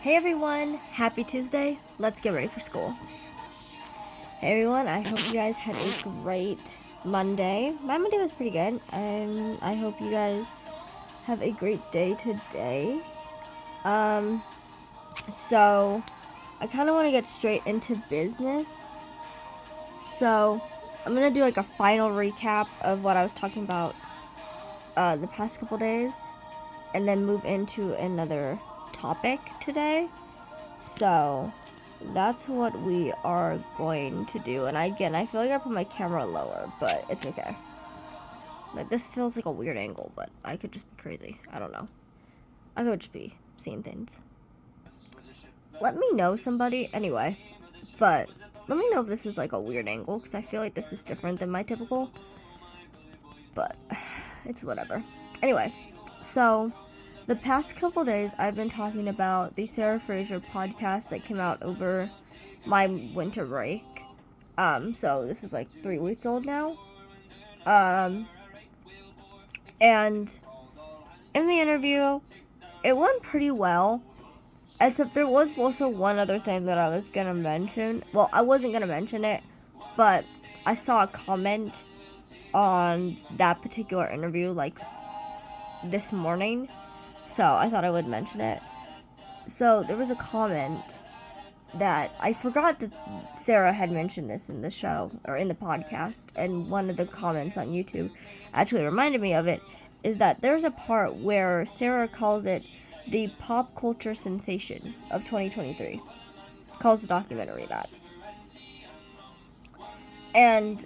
Hey everyone, happy Tuesday. Let's get ready for school. Hey everyone, I hope you guys had a great Monday. My Monday was pretty good, and I hope you guys have a great day today. So I kind of want to get straight into business. So I'm gonna do like a final recap of what I was talking about the past couple days, and then move into another topic today. So that's what we are going to do. And I feel like I put my camera lower, but it's okay. Like, this feels like a weird angle, but I could just be crazy. I don't know. I could just be seeing things. Let me know, somebody. Anyway, but let me know if this is like a weird angle, because I feel like this is different than my typical. But it's whatever. Anyway, so the past couple days I've been talking about the Sarah Fraser podcast that came out over my winter break. So this is like 3 weeks old now. And in the interview, it went pretty well. Except there was also one other thing that I was gonna mention. Well, I wasn't gonna mention it, but I saw a comment on that particular interview like this morning, so I thought I would mention it. So there was a comment that I forgot that Sarah had mentioned this in the show or in the podcast, and one of the comments on YouTube actually reminded me of it, is that there's a part where Sarah calls it the pop culture sensation of 2023. Calls the documentary that. And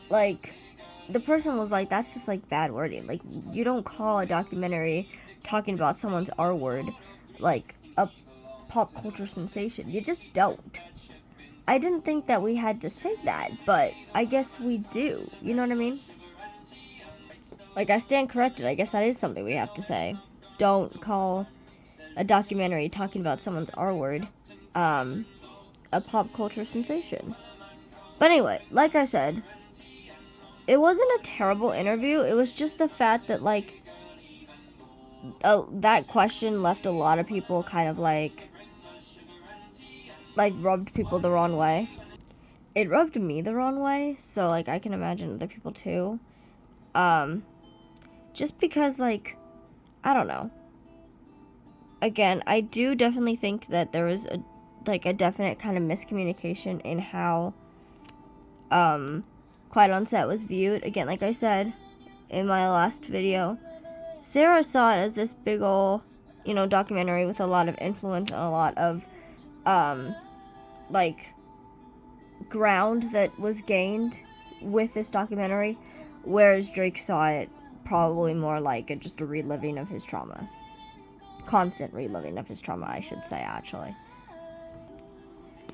like, the person was like, that's just like bad wording. Like, you don't call a documentary talking about someone's R word like a pop culture sensation. You just don't. I didn't think that we had to say that, but I guess we do. You know what I mean? Like, I stand corrected. I guess that is something we have to say. Don't call a documentary talking about someone's R word a pop culture sensation. But anyway, like I said, it wasn't a terrible interview. It was just the fact that, like, that question left a lot of people kind of like rubbed people the wrong way. It rubbed me the wrong way, so like I can imagine other people too. Just because, like, I don't know. Again, I do definitely think that there was a definite kind of miscommunication in how Quiet on Set was viewed. Again, like I said in my last video, Sarah saw it as this big ol', documentary with a lot of influence and a lot of like ground that was gained with this documentary, whereas Drake saw it probably more like just a reliving of his trauma. Constant reliving of his trauma, I should say, actually.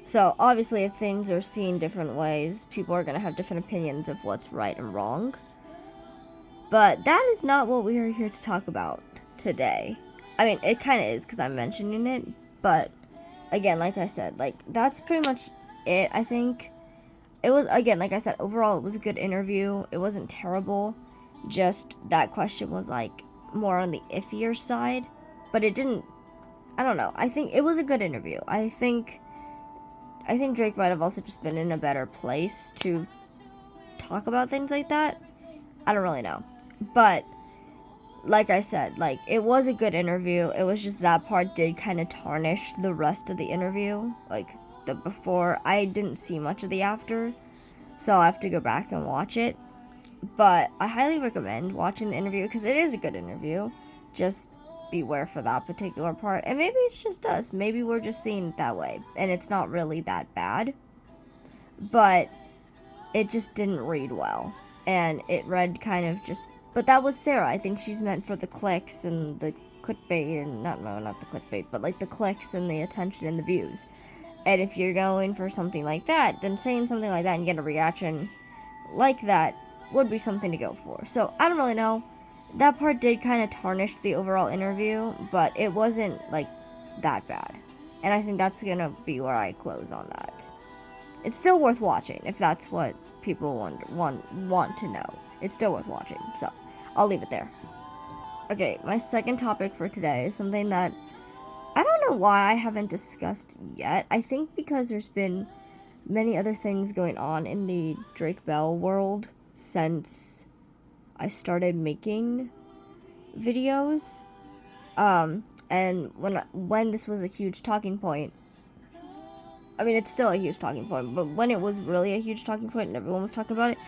So, obviously, if things are seen different ways, people are going to have different opinions of what's right and wrong. But that is not what we are here to talk about today. I mean, it kind of is because I'm mentioning it, but again, like I said, like, that's pretty much it, I think. It was, again, like I said, overall, it was a good interview. It wasn't terrible. Just that question was, like, more on the iffier side. But it didn't, I don't know. I think it was a good interview. I think Drake might have also just been in a better place to talk about things like that. I don't really know. But, like I said, like, it was a good interview. It was just that part did kind of tarnish the rest of the interview. Like, the before, I didn't see much of the after, so I have to go back and watch it. But I highly recommend watching the interview because it is a good interview. Just beware for that particular part. And maybe it's just us. Maybe we're just seeing it that way. And it's not really that bad. But it just didn't read well. And it read kind of just... But that was Sarah. I think she's meant for the clicks and the clickbait and... not the clickbait, but like the clicks and the attention and the views. And if you're going for something like that, then saying something like that and get a reaction like that would be something to go for. So, I don't really know. That part did kind of tarnish the overall interview, but it wasn't, like, that bad. And I think that's going to be where I close on that. It's still worth watching, if that's what people want to know. It's still worth watching, so I'll leave it there. Okay, my second topic for today is something that I don't know why I haven't discussed yet. I think because there's been many other things going on in the Drake Bell world since I started making videos. And when this was a huge talking point, I mean, it's still a huge talking point, but when it was really a huge talking point and everyone was talking about it,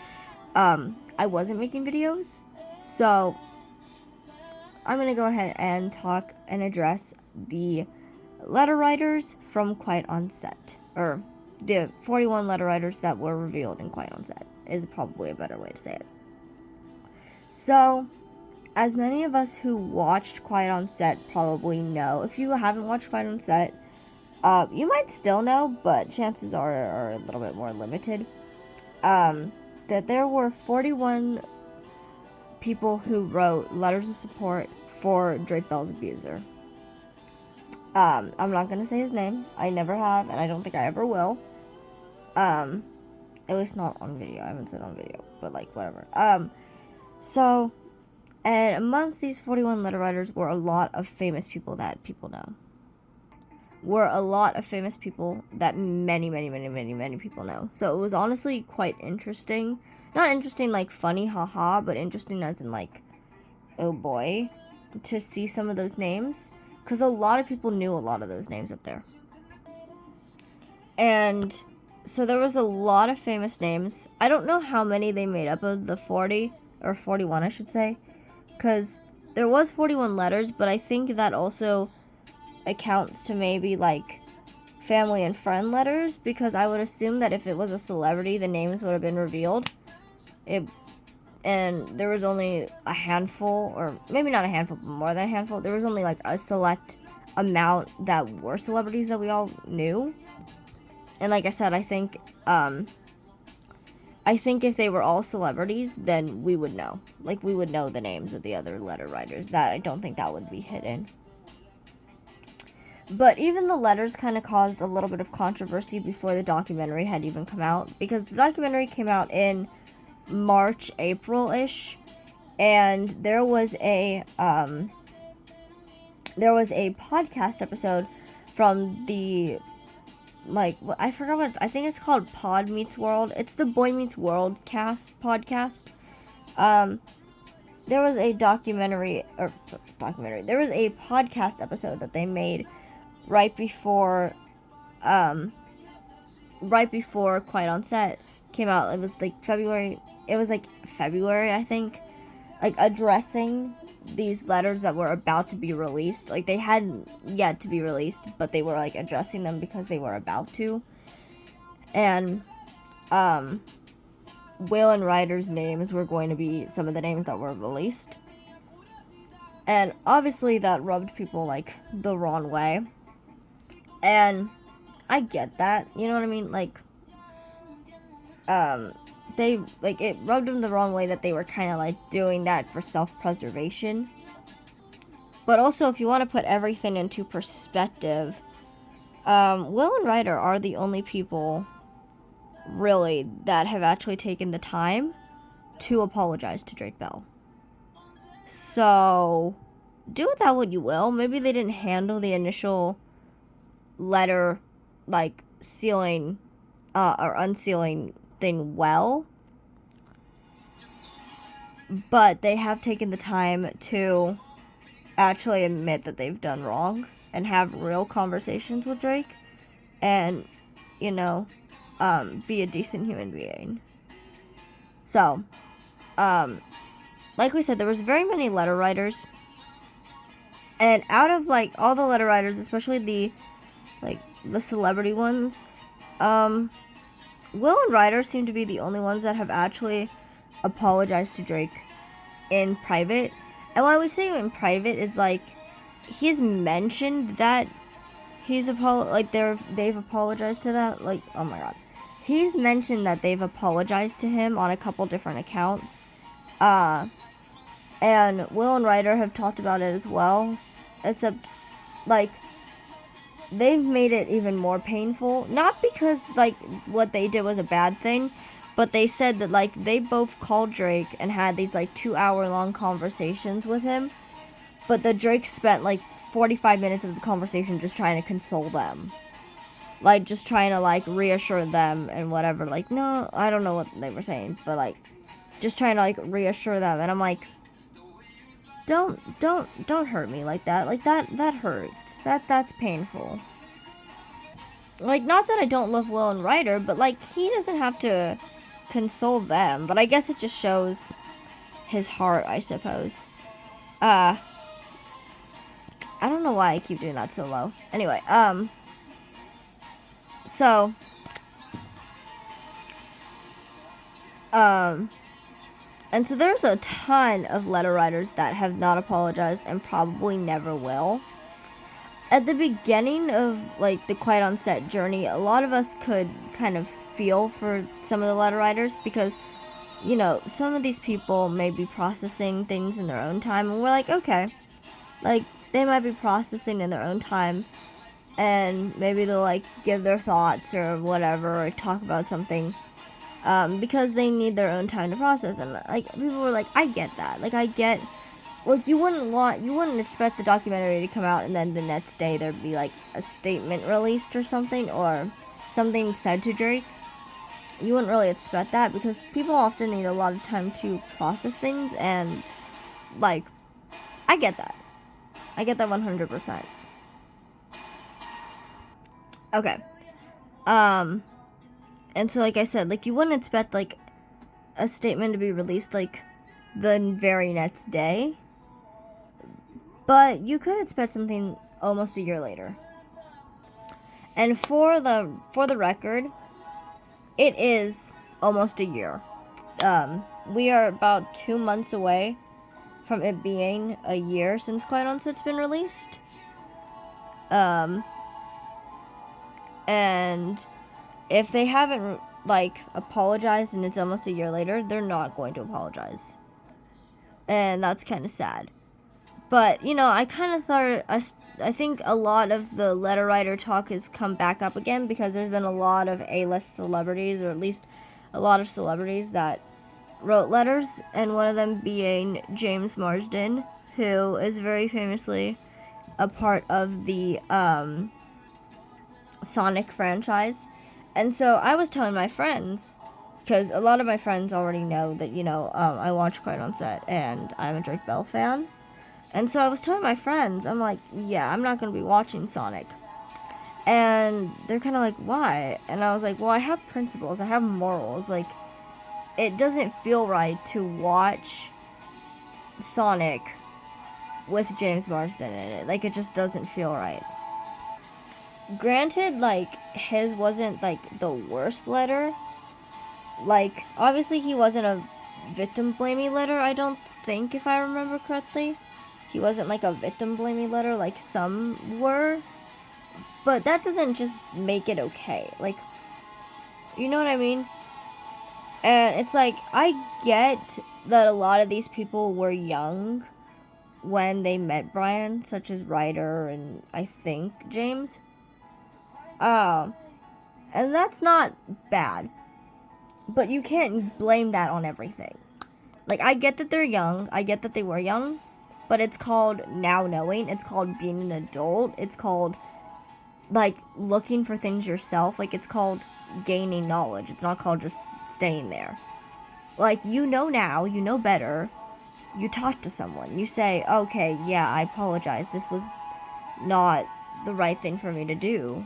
I wasn't making videos. So I'm gonna go ahead and talk and address the letter writers from Quiet on Set, or the 41 letter writers that were revealed in Quiet on Set is probably a better way to say it. So, as many of us who watched Quiet on Set probably know, if you haven't watched Quiet on Set, you might still know, but chances are a little bit more limited, that there were 41 people who wrote letters of support for Drake Bell's abuser. I'm not gonna say his name. I never have, and I don't think I ever will. At least not on video. I haven't said on video, but like whatever. So, and amongst these 41 letter writers were a lot of famous people that people know. Were a lot of famous people that many people know. So it was honestly quite interesting. Not interesting like funny, haha, but interesting as in like, oh boy, to see some of those names. Because a lot of people knew a lot of those names up there. And so there was a lot of famous names. I don't know how many they made up of the 40, or 41 I should say. Because there was 41 letters, but I think that also accounts to maybe like family and friend letters, because I would assume that if it was a celebrity, the names would have been revealed. And there was only a handful, or maybe not a handful, but more than a handful. There was only like a select amount that were celebrities that we all knew. And like I said, I think if they were all celebrities, then we would know. Like, we would know the names of the other letter writers. That, I don't think that would be hidden. But even the letters kind of caused a little bit of controversy before the documentary had even come out. Because the documentary came out in March, April-ish. And there was a podcast episode from the, like, I forgot what, I think it's called Pod Meets World. It's the Boy Meets World podcast. There was a there was a podcast episode that they made right before Quiet on Set came out. It was like February, I think, like addressing these letters that were about to be released. Like, they hadn't yet to be released, but they were like addressing them because they were about to. And Will and Ryder's names were going to be some of the names that were released. And obviously that rubbed people like the wrong way. And I get that, you know what I mean? Like, it rubbed them the wrong way that they were kind of like doing that for self-preservation. But also, if you want to put everything into perspective, Will and Ryder are the only people really that have actually taken the time to apologize to Drake Bell. So do with that what you will. Maybe they didn't handle the initial letter, like, sealing or unsealing thing well, but they have taken the time to actually admit that they've done wrong and have real conversations with Drake and, you know, be a decent human being. So, like we said, there was very many letter writers, and out of like all the letter writers, especially the celebrity ones, Will and Ryder seem to be the only ones that have actually apologized to Drake in private. And why we say in private is like, he's mentioned that they've apologized to that. Like, oh my god, he's mentioned that they've apologized to him on a couple different accounts. And Will and Ryder have talked about it as well, except like, they've made it even more painful. Not because, like, what they did was a bad thing, but they said that, like, they both called Drake and had these, like, 2-hour-long conversations with him. But the Drake spent, like, 45 minutes of the conversation just trying to console them. Like, just trying to, like, reassure them and whatever. Like, no, I don't know what they were saying, but, like, just trying to, like, reassure them. And I'm like, don't hurt me like that. Like, that hurts. That's painful. Like, not that I don't love Will and Ryder, but, like, he doesn't have to console them. But I guess it just shows his heart, I suppose. I don't know why I keep doing that so low. Anyway, so, and so there's a ton of letter writers that have not apologized and probably never will. At the beginning of, like, the Quiet on Set journey, a lot of us could kind of feel for some of the letter writers because, you know, some of these people may be processing things in their own time, and we're like, okay, like, they might be processing in their own time, and maybe they'll, like, give their thoughts or whatever, or talk about something, because they need their own time to process, and, like, people were like, I get that, like, I get, like, you wouldn't expect the documentary to come out and then the next day there'd be, like, a statement released or something, or something said to Drake. You wouldn't really expect that because people often need a lot of time to process things, and, like, I get that. I get that 100%. Okay. And so, like I said, like, you wouldn't expect, like, a statement to be released, like, the very next day. But you could expect something almost a year later. And for the record, it is almost a year. We are about 2 months away from it being a year since Quiet on Set's been released. And if they haven't, like, apologized and it's almost a year later, they're not going to apologize. And that's kind of sad. But, you know, I kind of thought, I think a lot of the letter writer talk has come back up again because there's been a lot of A-list celebrities, or at least a lot of celebrities that wrote letters, and one of them being James Marsden, who is very famously a part of the Sonic franchise. And so I was telling my friends, because a lot of my friends already know that, you know, I watch Quiet on Set and I'm a Drake Bell fan. And so I was telling my friends, I'm like, yeah, I'm not going to be watching Sonic. And they're kind of like, why? And I was like, well, I have principles, I have morals. Like, it doesn't feel right to watch Sonic with James Marsden in it. Like, it just doesn't feel right. Granted, like, his wasn't, like, the worst letter. Like, obviously he wasn't a victim-blaming letter, I don't think, if I remember correctly. He wasn't, like, a victim-blaming letter like some were. But that doesn't just make it okay. Like, you know what I mean? And it's like, I get that a lot of these people were young when they met Brian, such as Ryder and I think James. And that's not bad. But you can't blame that on everything. Like, I get that they're young. I get that they were young. But it's called now knowing. It's called being an adult. It's called, like, looking for things yourself. Like, it's called gaining knowledge. It's not called just staying there. Like, you know now. You know better. You talk to someone. You say, okay, yeah, I apologize. This was not the right thing for me to do.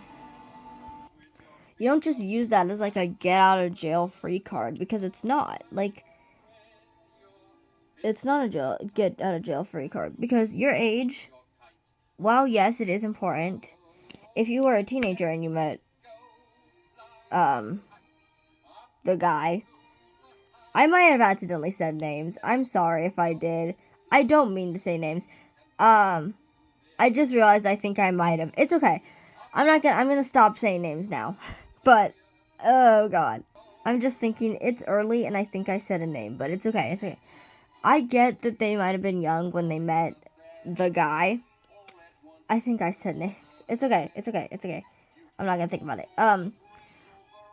You don't just use that as, like, a get out of jail free card, because it's not. Like, it's not a get out of jail free card, because your age, while yes, it is important, if you were a teenager and you met the guy, I might have accidentally said names. I'm sorry if I did. I don't mean to say names. I just realized I think I might have. It's okay. I'm gonna stop saying names now. But, oh god. I'm just thinking it's early and I think I said a name, but it's okay. It's okay. I get that they might have been young when they met the guy. I think I said names. It's okay. It's okay. It's okay. I'm not gonna think about it.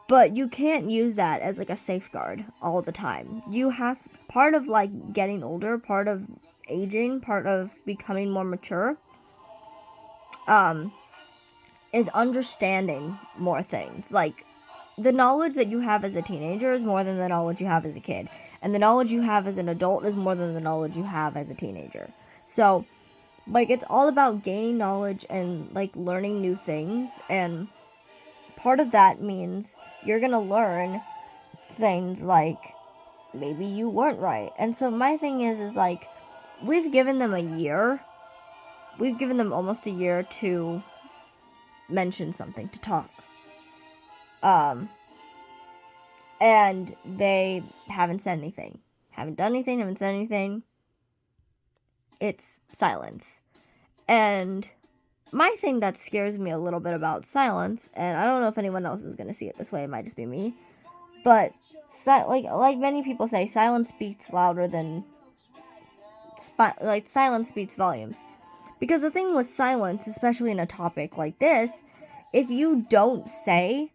But you can't use that as, like, a safeguard all the time. You have, part of, like, getting older, part of aging, part of becoming more mature is understanding more things. Like, the knowledge that you have as a teenager is more than the knowledge you have as a kid. And the knowledge you have as an adult is more than the knowledge you have as a teenager. So, like, it's all about gaining knowledge and, like, learning new things. And part of that means you're gonna learn things like, maybe you weren't right. And so my thing is like, we've given them a year. We've given them almost a year to mention something, to talk. And they haven't said anything. Haven't done anything, haven't said anything. It's silence. And my thing that scares me a little bit about silence, and I don't know if anyone else is going to see it this way, it might just be me, but like many people say, silence speaks louder than silence speaks volumes. Because the thing with silence, especially in a topic like this, if you don't say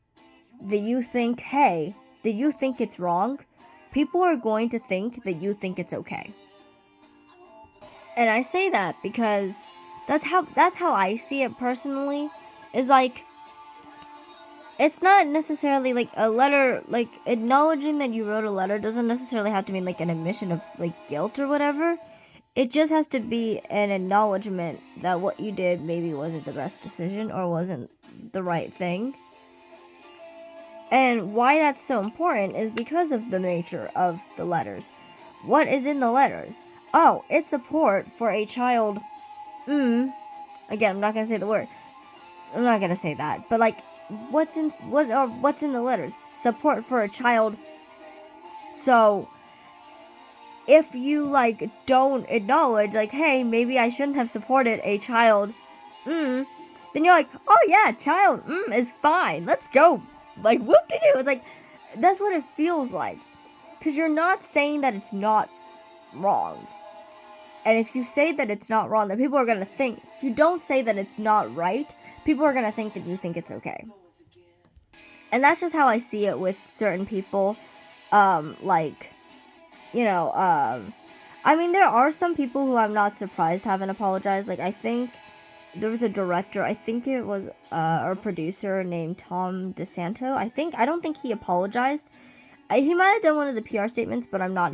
that you think, hey, that you think it's wrong, people are going to think that you think it's okay. And I say that because that's how I see it personally. Is like, it's not necessarily like a letter, like acknowledging that you wrote a letter doesn't necessarily have to mean like an admission of like guilt or whatever. It just has to be an acknowledgement that what you did maybe wasn't the best decision or wasn't the right thing. And why that's so important is because of the nature of the letters. What is in the letters? Oh, it's support for a child. Again, I'm not gonna say the word. I'm not gonna say that. But like, what's in the letters? Support for a child. So, if you like don't acknowledge, like, hey, maybe I shouldn't have supported a child. Then you're like, oh yeah, child. Is fine. Let's go. Like, whoop-de-doo. It's like, that's what it feels like. Because you're not saying that it's not wrong. And if you say that it's not wrong, then people are going to think. If you don't say that it's not right, people are going to think that you think it's okay. And that's just how I see it with certain people. Like, you know, I mean, there are some people who I'm not surprised haven't apologized. Like, I think there was a director, I think it was a producer named Tom DeSanto. I don't think he apologized. He might have done one of the PR statements, but I'm not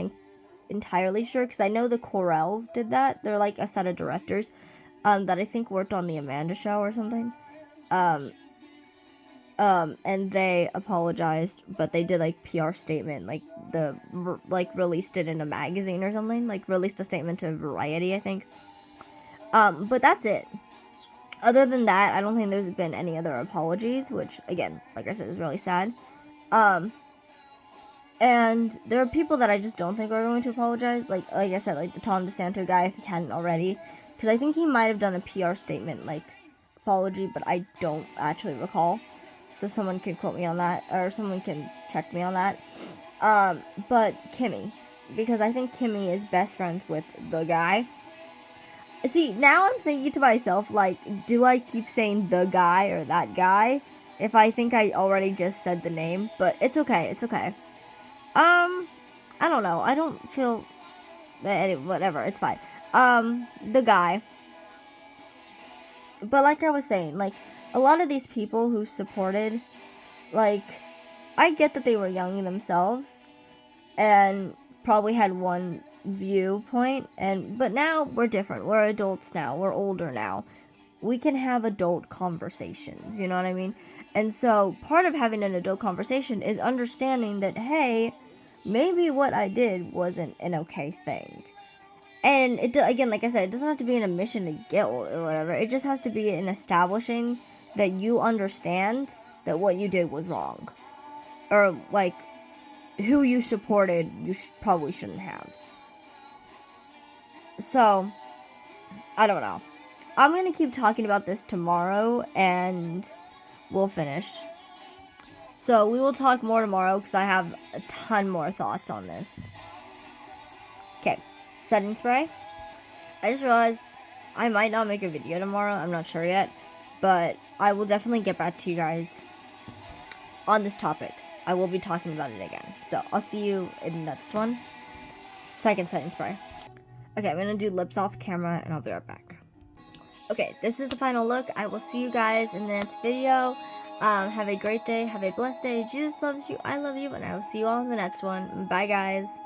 entirely sure, because I know the Corrells did that. They're like a set of directors that I think worked on the Amanda Show or something. And they apologized, but they did like PR statement, like released it in a magazine or something, like released a statement to Variety, I think. But that's it. Other than that, I don't think there's been any other apologies, which, again, like I said, is really sad. And there are people that I just don't think are going to apologize. Like I said, like the Tom DeSanto guy, if he hadn't already. Because I think he might have done a PR statement, like, apology, but I don't actually recall. So someone can quote me on that, or someone can check me on that. But Kimmy. Because I think Kimmy is best friends with the guy. See, now I'm thinking to myself, like, do I keep saying the guy or that guy? If I think I already just said the name. But it's okay, it's okay. I don't know. I don't feel that whatever, it's fine. The guy. But like I was saying, like, a lot of these people who supported, like, I get that they were young themselves and probably had one viewpoint, but now we're different. We're adults now. We're older now. We can have adult conversations, you know what I mean? And so part of having an adult conversation is understanding that, hey, maybe what I did wasn't an okay thing. And again, like I said, it doesn't have to be an admission of guilt or whatever. It just has to be an establishing that you understand that what you did was wrong. Or, like, who you supported, you probably shouldn't have. So, I don't know. I'm going to keep talking about this tomorrow, and we'll finish. So, we will talk more tomorrow, because I have a ton more thoughts on this. Okay, setting spray. I just realized I might not make a video tomorrow. I'm not sure yet. But I will definitely get back to you guys on this topic. I will be talking about it again. So, I'll see you in the next one. Second setting spray. Okay, I'm going to do lips off camera, and I'll be right back. Okay, this is the final look. I will see you guys in the next video. Have a great day. Have a blessed day. Jesus loves you. I love you. And I will see you all in the next one. Bye, guys.